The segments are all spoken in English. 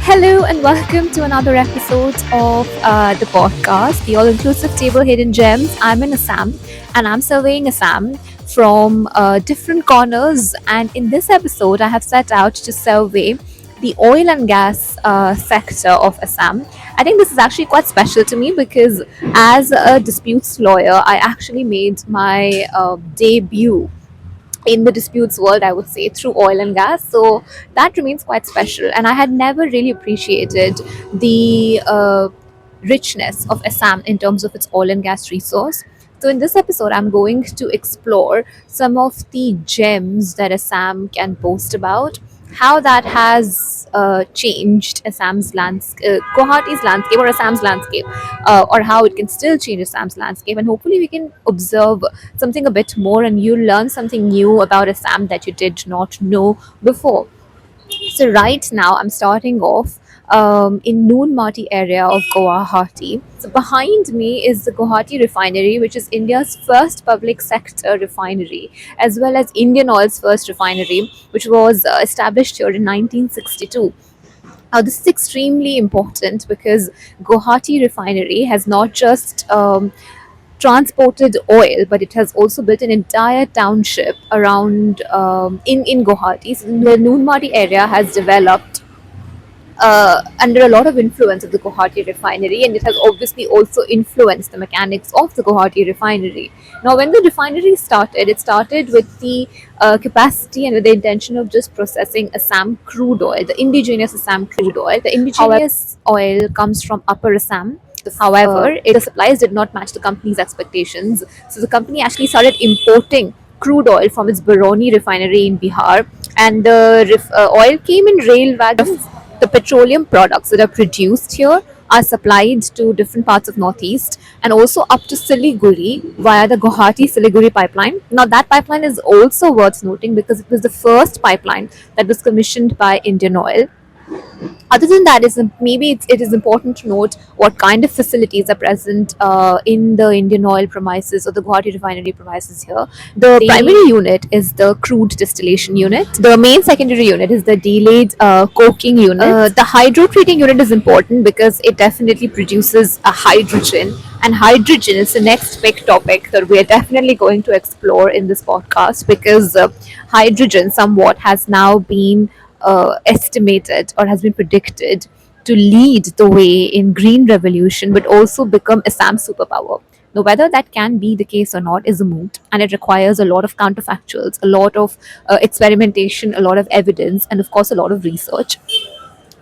Hello and welcome to another episode of the podcast, the all-inclusive table hidden gems. I'm in Assam and I'm surveying Assam from different corners. And in this episode, I have set out to survey the oil and gas sector of Assam. I think this is actually quite special to me because as a disputes lawyer, I actually made my debut in the disputes world, I would say, through oil and gas. So that remains quite special. And I had never really appreciated the richness of Assam in terms of its oil and gas resource. So in this episode, I'm going to explore some of the gems that Assam can boast about, how that has changed Assam's landscape, Guwahati's landscape, or Assam's landscape, or how it can still change Assam's landscape. And hopefully, we can observe something a bit more and you learn something new about Assam that you did not know before. So right now I'm starting off in Noon Mati area of Guwahati. So behind me is the Guwahati refinery, which is India's first public sector refinery, as well as Indian Oil's first refinery, which was established here in 1962. Now, this is extremely important because Guwahati refinery has not just transported oil, but it has also built an entire township around in Guwahati. So the Noon Mati area has developed under a lot of influence of the Guwahati refinery, and it has obviously also influenced the mechanics of the Guwahati refinery. Now, when the refinery started, it started with the capacity and with the intention of just processing Assam crude oil, the indigenous Assam crude oil. The indigenous oil comes from Upper Assam. However, the supplies did not match the company's expectations, so the company actually started importing crude oil from its Baroni refinery in Bihar, and the oil came in rail wagons. The petroleum products that are produced here are supplied to different parts of Northeast and also up to Siliguri via the Guwahati Siliguri pipeline. Now, that pipeline is also worth noting because it was the first pipeline that was commissioned by Indian Oil. Other than that, it is important to note what kind of facilities are present in the Indian Oil premises or the Guwahati refinery premises here. The primary unit is the crude distillation unit. The main secondary unit is the delayed coking unit. The hydro treating unit is important because it definitely produces a hydrogen, and hydrogen is the next big topic that we are definitely going to explore in this podcast because hydrogen somewhat has now been estimated or has been predicted to lead the way in green revolution but also become Assam's superpower. Now, whether that can be the case or not is a moot, and it requires a lot of counterfactuals, a lot of experimentation, a lot of evidence, and of course, a lot of research.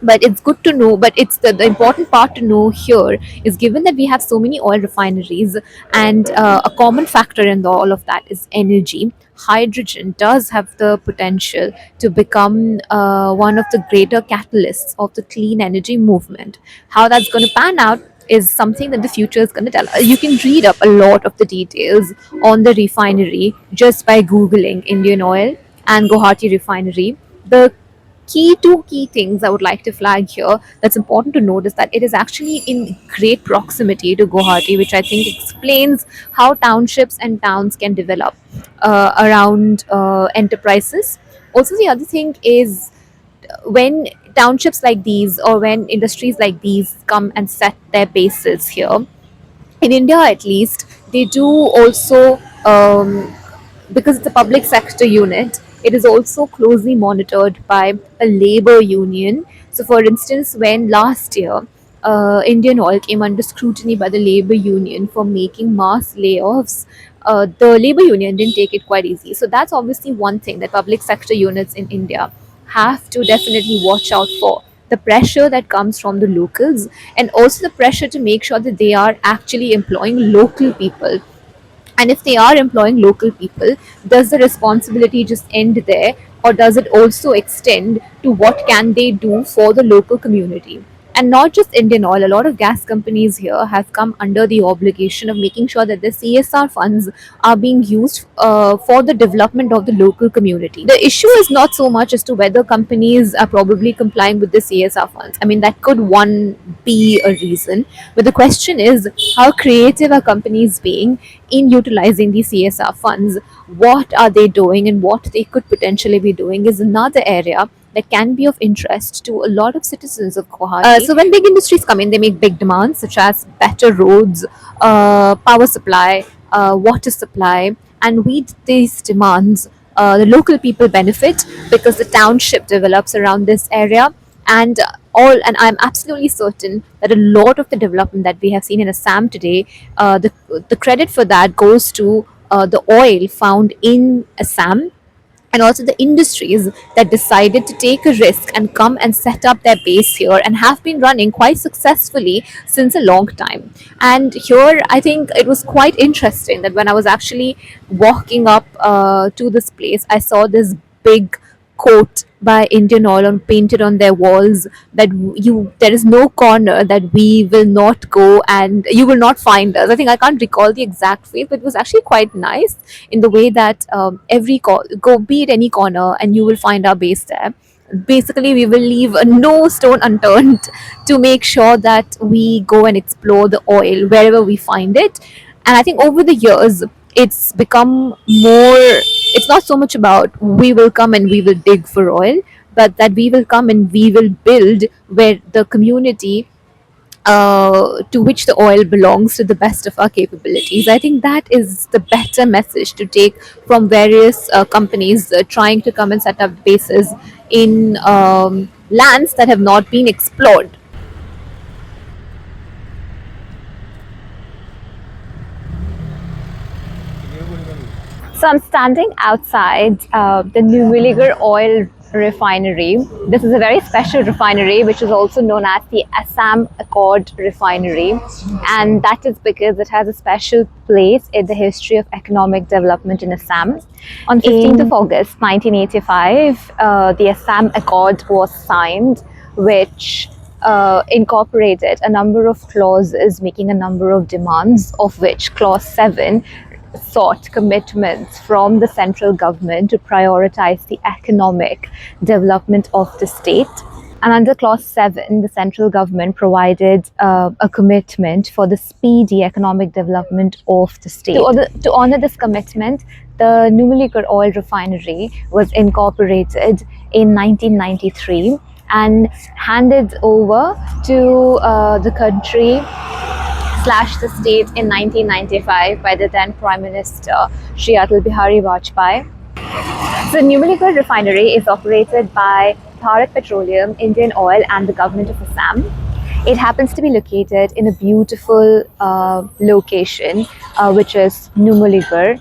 But it's good to know, but it's the important part to know here is, given that we have so many oil refineries and a common factor in all of that is energy, hydrogen does have the potential to become one of the greater catalysts of the clean energy movement. How that's going to pan out is something that the future is going to tell us. You can read up a lot of the details on the refinery just by googling Indian Oil and Guwahati refinery. The two key things I would like to flag here that's important to note is that it is actually in great proximity to Guwahati, which I think explains how townships and towns can develop around enterprises. Also, the other thing is when townships like these or when industries like these come and set their bases here, in India at least, they do also, because it's a public sector unit, it is also closely monitored by a labor union. So, for instance, when last year Indian Oil came under scrutiny by the labor union for making mass layoffs, the labor union didn't take it quite easy. So, that's obviously one thing that public sector units in India have to definitely watch out for, the pressure that comes from the locals and also the pressure to make sure that they are actually employing local people. And if they are employing local people, does the responsibility just end there, or does it also extend to what can they do for the local community? And not just Indian Oil, a lot of gas companies here have come under the obligation of making sure that the CSR funds are being used for the development of the local community. The issue is not so much as to whether companies are probably complying with the CSR funds. I mean, that could one be a reason, but the question is how creative are companies being in utilizing the CSR funds? What are they doing, and what they could potentially be doing is another area that can be of interest to a lot of citizens of Guwahati. So when big industries come in, they make big demands such as better roads, power supply, water supply, and with these demands, the local people benefit because the township develops around this area, and I'm absolutely certain that a lot of the development that we have seen in Assam today, the credit for that goes to the oil found in Assam, and also the industries that decided to take a risk and come and set up their base here and have been running quite successfully since a long time. And here, I think it was quite interesting that when I was actually walking up to this place, I saw this big quote by Indian Oil on painted on their walls that you there is no corner that we will not go and you will not find us. I think I can't recall the exact phrase, but it was actually quite nice in the way that go be it any corner and you will find our base there. Basically, we will leave no stone unturned to make sure that we go and explore the oil wherever we find it. And I think over the years, it's become more, it's not so much about we will come and we will dig for oil, but that we will come and we will build where the community to which the oil belongs to the best of our capabilities. I think that is the better message to take from various companies trying to come and set up bases in lands that have not been explored. So I'm standing outside the Numaligarh oil refinery. This is a very special refinery, which is also known as the Assam Accord refinery, and that is because it has a special place in the history of economic development in Assam. On 15th of August 1985, the Assam Accord was signed, which incorporated a number of clauses making a number of demands, of which Clause 7 sought commitments from the central government to prioritize the economic development of the state. And under Clause 7, the central government provided a commitment for the speedy economic development of the state. To honor this commitment, the Numaligarh oil refinery was incorporated in 1993 and handed over to the country / the state in 1995 by the then Prime Minister Shri Atal Bihari Vajpayee. So Numaligarh refinery is operated by Bharat Petroleum, Indian Oil and the government of Assam. It happens to be located in a beautiful location which is Numaligarh,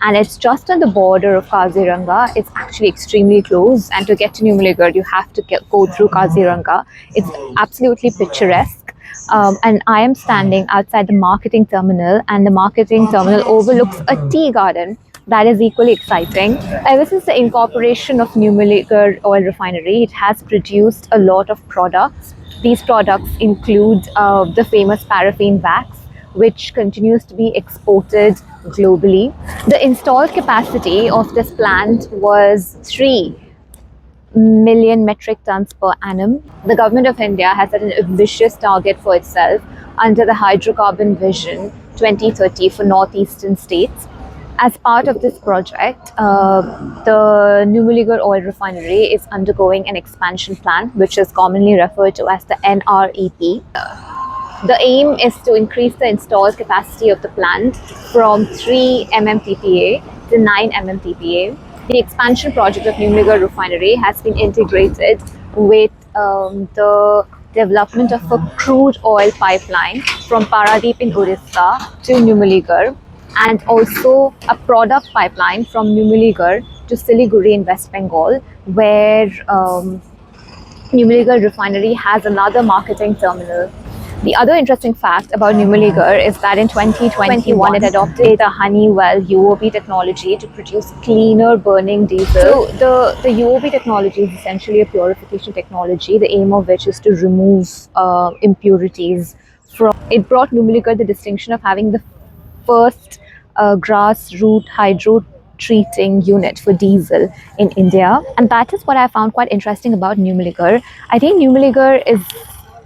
and it's just on the border of Kaziranga. It's actually extremely close, and to get to Numaligarh you have to go through Kaziranga. It's absolutely picturesque. And I am standing outside the marketing terminal, and the marketing terminal overlooks a tea garden that is equally exciting. Ever since the incorporation of Numaligarh oil refinery, it has produced a lot of products. These products include the famous paraffin wax, which continues to be exported globally. The installed capacity of this plant was 3 million metric tons per annum. The government of India has set an ambitious target for itself under the Hydrocarbon Vision 2030 for northeastern states. As part of this project, the Numaligarh oil refinery is undergoing an expansion plan, which is commonly referred to as the NREP. The aim is to increase the installed capacity of the plant from 3 MMTPA to 9 MMTPA. The expansion project of Numaligarh refinery has been integrated with the development of a crude oil pipeline from Paradip in Orissa to Numaligarh, and also a product pipeline from Numaligarh to Siliguri in West Bengal, where Numaligarh refinery has another marketing terminal. The other interesting fact about Numaligarh is that in 2021 it adopted the Honeywell UOB technology to produce cleaner burning diesel. So the UOB technology is essentially a purification technology, the aim of which is to remove impurities from. It brought Numaligarh the distinction of having the first grassroots hydro treating unit for diesel in India. And that is what I found quite interesting about Numaligarh. I think Numaligarh is,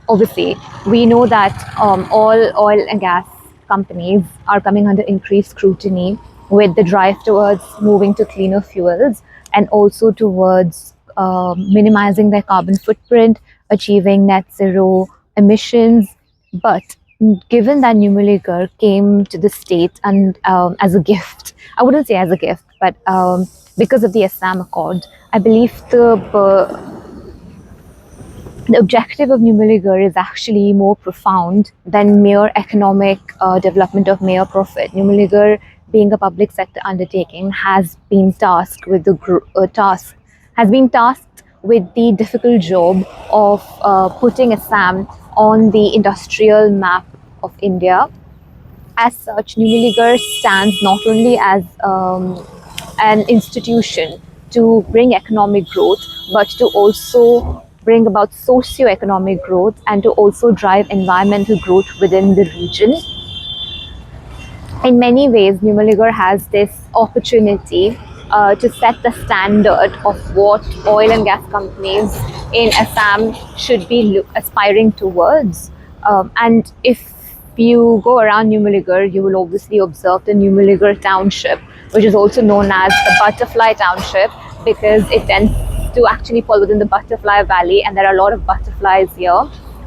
obviously, we know that all oil and gas companies are coming under increased scrutiny with the drive towards moving to cleaner fuels and also towards minimizing their carbon footprint, achieving net zero emissions. But given that Numaligarh came to the state and as a gift, I wouldn't say as a gift, but because of the Assam Accord, I believe the objective of Numaligarh is actually more profound than mere economic development of mere profit. Numaligarh, being a public sector undertaking, has been tasked with the difficult job of putting Assam on the industrial map of India. As such, Numaligarh stands not only as an institution to bring economic growth, but to also bring about socio-economic growth and to also drive environmental growth within the region. In many ways, Numaligarh has this opportunity to set the standard of what oil and gas companies in Assam should be aspiring towards. And if you go around Numaligarh, you will obviously observe the Numaligarh township, which is also known as the Butterfly Township because it tends to actually fall within the Butterfly Valley, and there are a lot of butterflies here.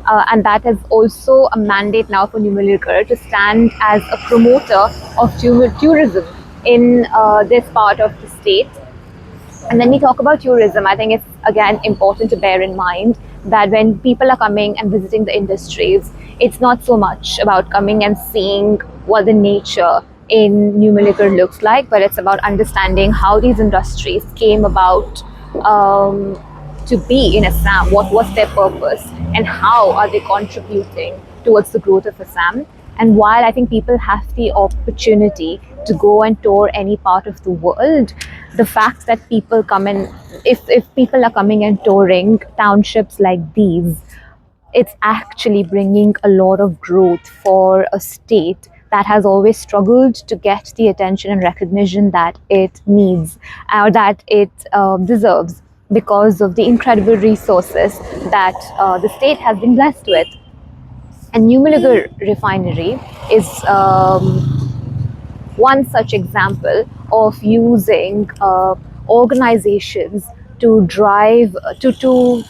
And that is also a mandate now for Numaligarh to stand as a promoter of tourism in this part of the state. And when we talk about tourism, I think it's again important to bear in mind that when people are coming and visiting the industries, it's not so much about coming and seeing what the nature in Numaligarh looks like, but it's about understanding how these industries came about to be in Assam, what was their purpose, and how are they contributing towards the growth of Assam. And while I think people have the opportunity to go and tour any part of the world, the fact that people come in, if people are coming and touring townships like these, it's actually bringing a lot of growth for a state that has always struggled to get the attention and recognition that it needs or that it deserves because of the incredible resources that the state has been blessed with. And Numaligarh refinery is one such example of using organizations to drive to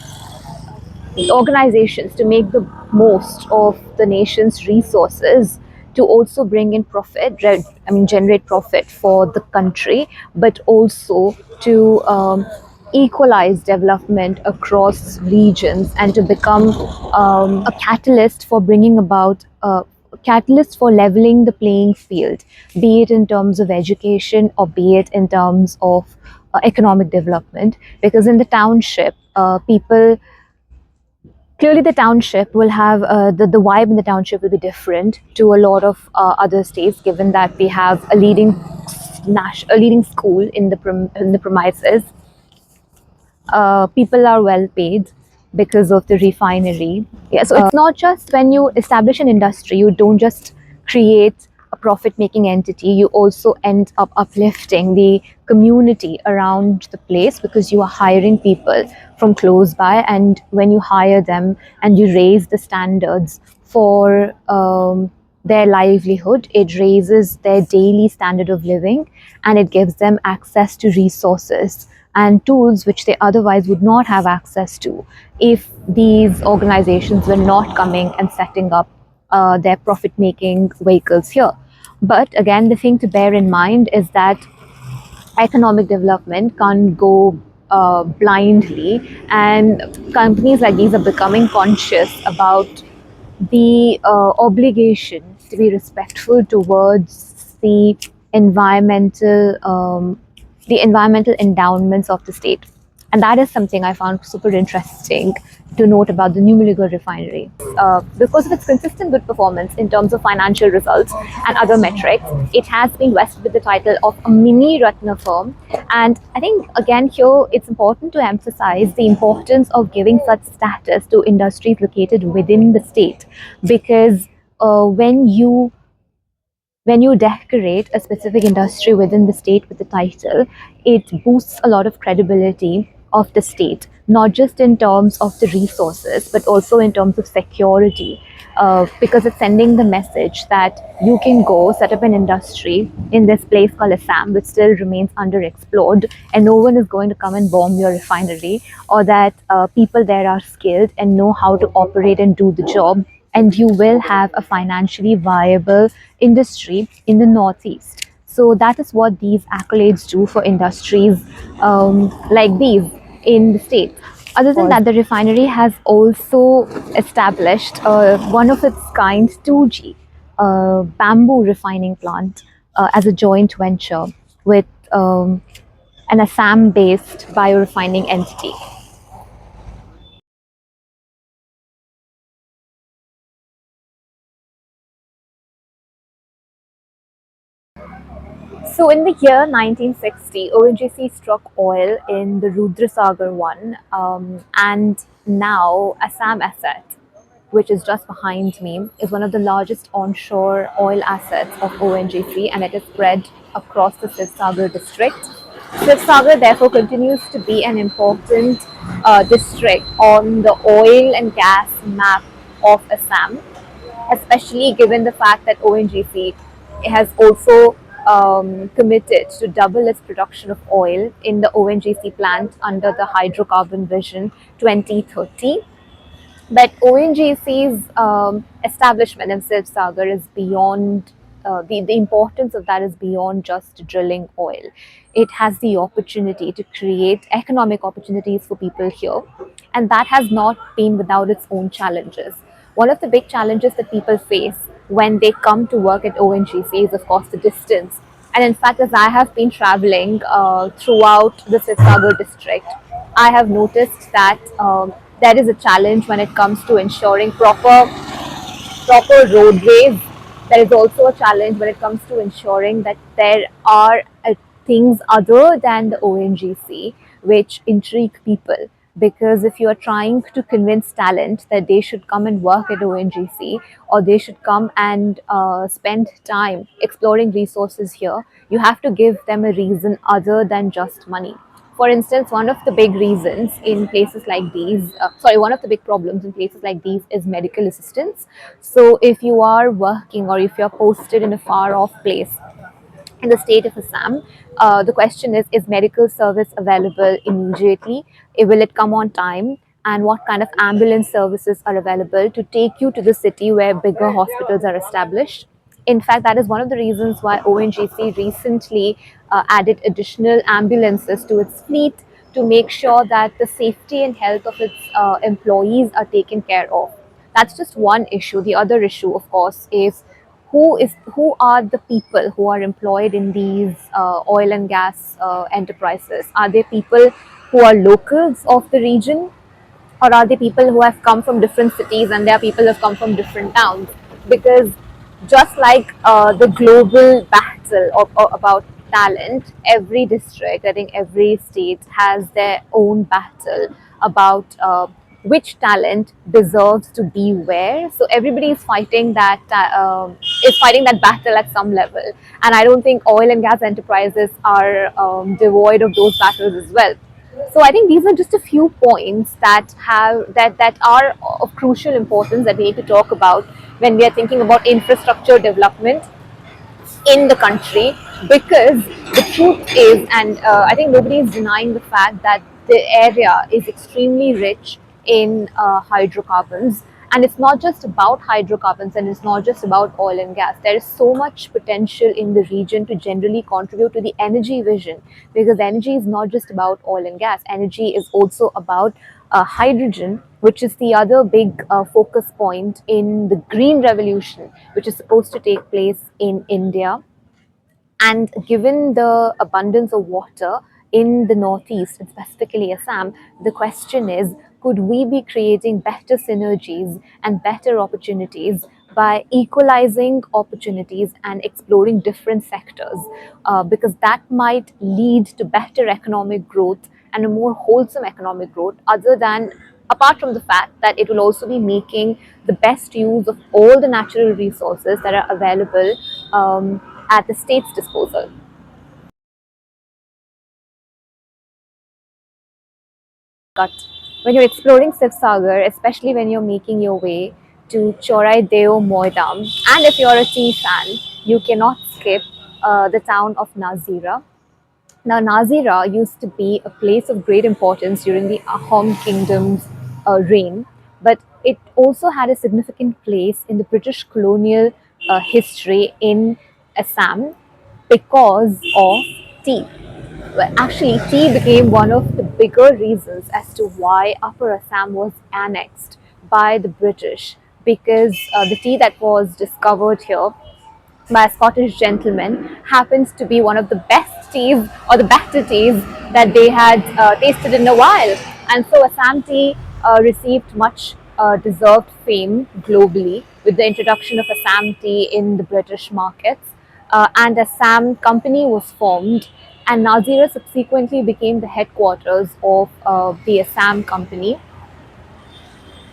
organizations to make the most of the nation's resources to also bring in profit, generate profit for the country, but also to equalize development across regions and to become a catalyst for bringing about catalyst for leveling the playing field, be it in terms of education or be it in terms of economic development. Because in the township, people clearly the township will have the vibe in the township will be different to a lot of other states, given that we have a leading school in the premises. People are well paid because of the refinery. Yeah, so it's not just when you establish an industry, you don't just create a profit making entity, you also end up uplifting the community around the place because you are hiring people from close by. And when you hire them and you raise the standards for their livelihood, it raises their daily standard of living and it gives them access to resources and tools which they otherwise would not have access to if these organizations were not coming and setting up their profit-making vehicles here. But again, the thing to bear in mind is that economic development can't go blindly, and companies like these are becoming conscious about the obligation to be respectful towards the environmental endowments of the state. And that is something I found super interesting to note about the Numaligarh refinery. Because of its consistent good performance in terms of financial results and other metrics, it has been vested with the title of a mini Ratna firm. And I think, again, here it's important to emphasize the importance of giving such status to industries located within the state, because when you decorate a specific industry within the state with the title, it boosts a lot of credibility of the state, not just in terms of the resources, but also in terms of security. Because it's sending the message that you can go set up an industry in this place called Assam, which still remains underexplored, and no one is going to come and bomb your refinery, or that people there are skilled and know how to operate and do the job, and you will have a financially viable industry in the Northeast. So that is what these accolades do for industries like these in the state. Other than that, the refinery has also established one of its kind 2G bamboo refining plant as a joint venture with an Assam based biorefining entity. So in the year 1960, ONGC struck oil in the Rudrasagar one, and now Assam Asset, which is just behind me, is one of the largest onshore oil assets of ONGC, and it is spread across the Sivsagar district. Sivsagar therefore continues to be an important district on the oil and gas map of Assam, especially given the fact that ONGC has also committed to double its production of oil in the ONGC plant under the Hydrocarbon Vision 2030. But ONGC's establishment in Sivsagar is beyond, the importance of that is beyond just drilling oil. It has the opportunity to create economic opportunities for people here, and that has not been without its own challenges. One of the big challenges that people face when they come to work at ONGC is, of course, the distance. And in fact, as I have been traveling throughout the Sivsagar district, I have noticed that there is a challenge when it comes to ensuring proper roadways. There is also a challenge when it comes to ensuring that there are things other than the ONGC which intrigue people. Because if you are trying to convince talent that they should come and work at ONGC, or they should come and spend time exploring resources here, you have to give them a reason other than just money. For instance, one of the big reasons in places like these, one of the big problems in places like these is medical assistance. So, if you are working or if you're posted in a far off place in the state of Assam, the question is medical service available immediately? Will it come on time? And what kind of ambulance services are available to take you to the city where bigger hospitals are established? In fact, that is one of the reasons why ONGC recently added additional ambulances to its fleet to make sure that the safety and health of its employees are taken care of. That's just one issue. The other issue, of course, is who are the people who are employed in these oil and gas enterprises? Are they people who are locals of the region, or are they people who have come from different cities and they are people who have come from different towns? Because just like the global battle about talent, every district, I think every state has their own battle about which talent deserves to be where. So everybody is fighting that battle at some level, and I don't think oil and gas enterprises are devoid of those battles as well. So I think these are just a few points that are of crucial importance that we need to talk about when we are thinking about infrastructure development in the country. Because the truth is, and I think nobody is denying the fact that the area is extremely rich in hydrocarbons. And it's not just about hydrocarbons, and it's not just about oil and gas. There is so much potential in the region to generally contribute to the energy vision, because energy is not just about oil and gas. Energy is also about hydrogen, which is the other big focus point in the green revolution, which is supposed to take place in India. And given the abundance of water in the Northeast, and specifically Assam, the question is, could we be creating better synergies and better opportunities by equalizing opportunities and exploring different sectors? Because that might lead to better economic growth and a more wholesome economic growth, other than apart from the fact that it will also be making the best use of all the natural resources that are available at the state's disposal. But when you're exploring Sivsagar, especially when you're making your way to Chorai Deo Moidam, and if you're a tea fan, you cannot skip the town of Nazira. Now, Nazira used to be a place of great importance during the Ahom kingdom's reign, but it also had a significant place in the British colonial history in Assam because of tea. Well, actually, tea became one of the bigger reasons as to why Upper Assam was annexed by the British, because the tea that was discovered here by a Scottish gentleman happens to be one of the best teas or the better teas that they had tasted in a while. And so Assam tea received much deserved fame globally with the introduction of Assam tea in the British markets. And Assam Company was formed, and Nazira subsequently became the headquarters of the Assam Company.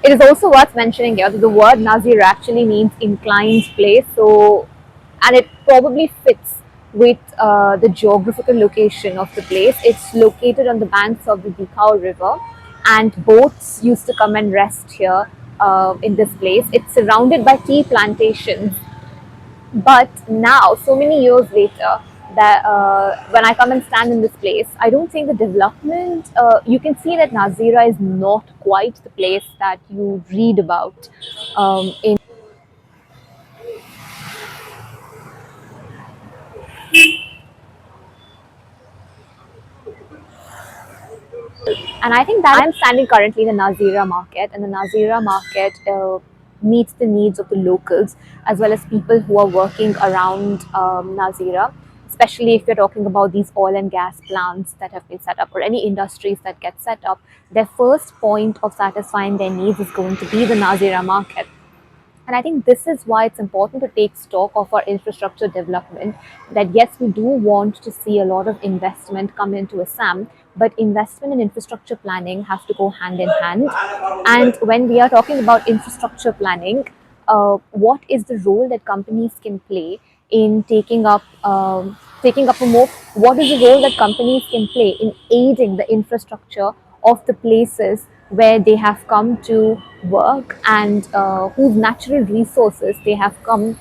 It is also worth mentioning here that the word Nazir actually means inclined place, so and it probably fits with the geographical location of the place. It's located on the banks of the Dikhau River, and boats used to come and rest here in this place. It's surrounded by tea plantations, but now, so many years later, that when I come and stand in this place, I don't think the development. You can see that Nazira is not quite the place that you read about in. And I think that I'm standing currently in the Nazira market, and the Nazira market meets the needs of the locals as well as people who are working around Nazira, especially if you're talking about these oil and gas plants that have been set up or any industries that get set up. Their first point of satisfying their needs is going to be the Nazira market. And I think this is why it's important to take stock of our infrastructure development. That yes, we do want to see a lot of investment come into Assam, but investment in infrastructure planning has to go hand in hand. And when we are talking about infrastructure planning, what is the role that companies can play in taking up a more? What is the role that companies can play in aiding the infrastructure of the places where they have come to work, and whose natural resources they have come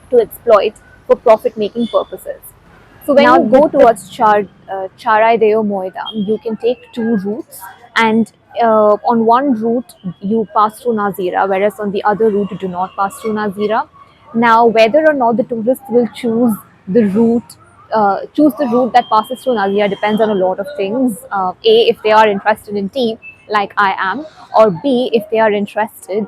to exploit for profit making purposes. So when you go towards Charai Deo Moidam, you can take two routes, and on one route you pass through Nazira, whereas on the other route you do not pass through Nazira. Now, whether or not the tourists will choose the route that passes through Nazira depends on a lot of things. A, if they are interested in tea, like I am, or B, if they are interested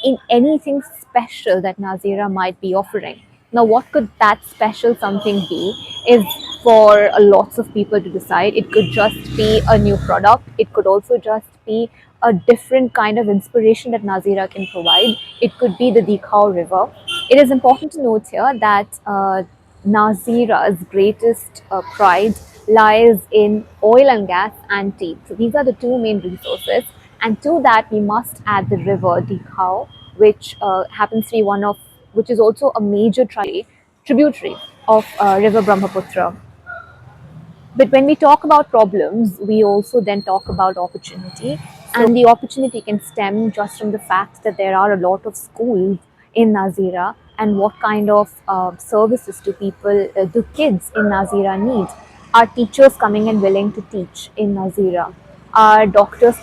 in anything special that Nazira might be offering. Now, what could that special something be is for lots of people to decide. It could just be a new product, it could also just be a different kind of inspiration that Nazira can provide. It could be the Dikhau River. It is important to note here that Nazira's greatest pride lies in oil and gas and tea. So these are the two main resources. And to that, we must add the river Dikhau, which happens to be which is also a major tributary of River Brahmaputra. But when we talk about problems, we also then talk about opportunity. And the opportunity can stem just from the fact that there are a lot of schools in Nazira, and what kind of services do kids in Nazira need? Are teachers coming and willing to teach in Nazira? Are doctors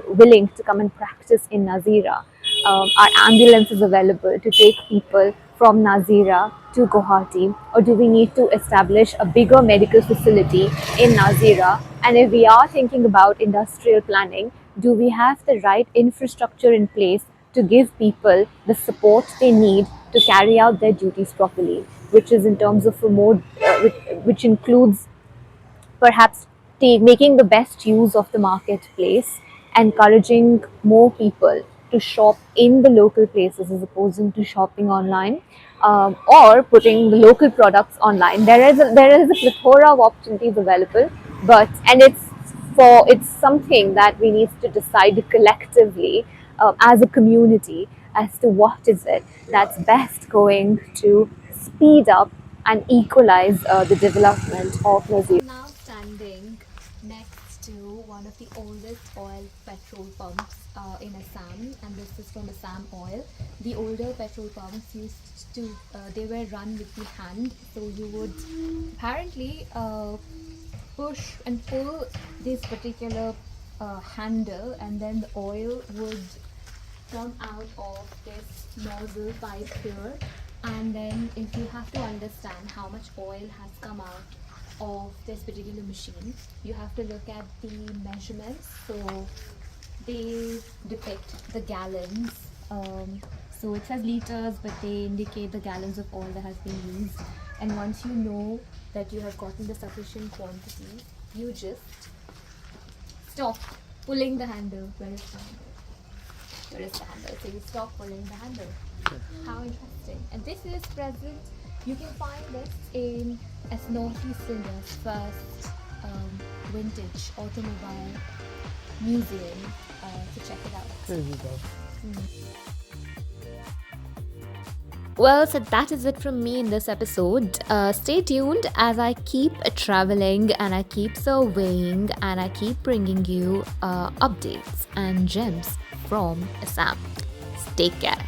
willing to come and practice in Nazira? Are ambulances available to take people from Nazira to Guwahati, or do we need to establish a bigger medical facility in Nazira? And if we are thinking about industrial planning, do we have the right infrastructure in place to give people the support they need to carry out their duties properly, which is in terms of which includes perhaps making the best use of the marketplace, encouraging more people to shop in the local places as opposed to shopping online, or putting the local products online. There is a plethora of opportunities available, but and it's something that we need to decide collectively, as a community, as to what is it that's best going to speed up and equalize the development of New Zealand. Now standing next to one of the oldest oil petrol pumps in Assam, and this is from Assam Oil. The older petrol pumps used to they were run with the hand, so you would apparently push and pull this particular handle, and then the oil would come out of this nozzle pipe here. And then if you have to understand how much oil has come out of this particular machine, you have to look at the measurements. So they depict the gallons. So it says liters, but they indicate the gallons of oil that has been used. And once you know that you have gotten the sufficient quantity, you just stop pulling the handle. Where is the handle? Where is the handle? So you stop pulling the handle. How interesting. And this is present. You can find this in as Northeast India's first vintage automobile museum. So check it out. There you go. Well, so that is it from me in this episode. Stay tuned as I keep traveling and I keep surveying and I keep bringing you updates and gems from Assam. Take care.